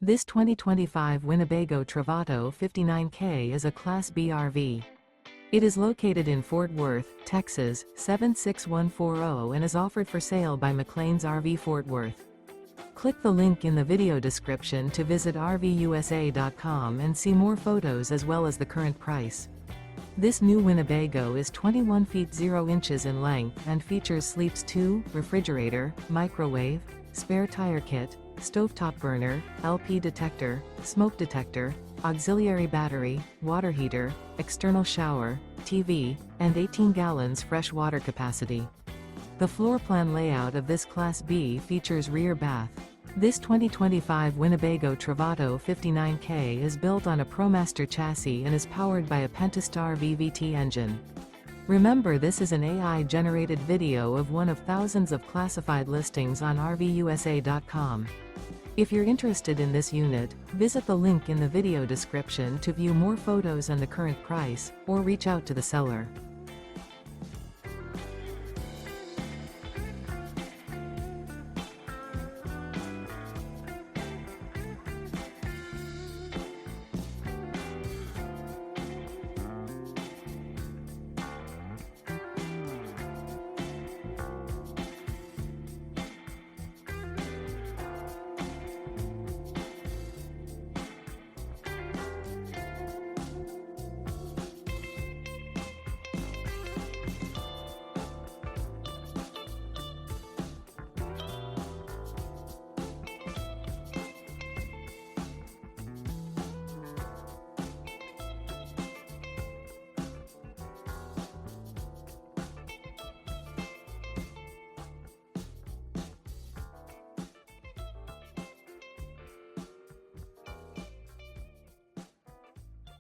This 2025 Winnebago Travato 59K is a Class B RV. It is located in Fort Worth, Texas, 76140 and is offered for sale by McClain's RV Fort Worth. Click the link in the video description to visit RVUSA.com and see more photos as well as the current price. This new Winnebago is 21 feet 0 inches in length and features sleeps 2, refrigerator, microwave, spare tire kit, stovetop burner, LP detector, smoke detector, auxiliary battery, water heater, external shower, TV, and 18 gallons fresh water capacity. The floor plan layout of this Class B features rear bath. This 2025 Winnebago Travato 59K is built on a ProMaster chassis and is powered by a Pentastar VVT engine. Remember, this is an AI-generated video of one of thousands of classified listings on RVUSA.com. If you're interested in this unit, visit the link in the video description to view more photos and the current price, or reach out to the seller.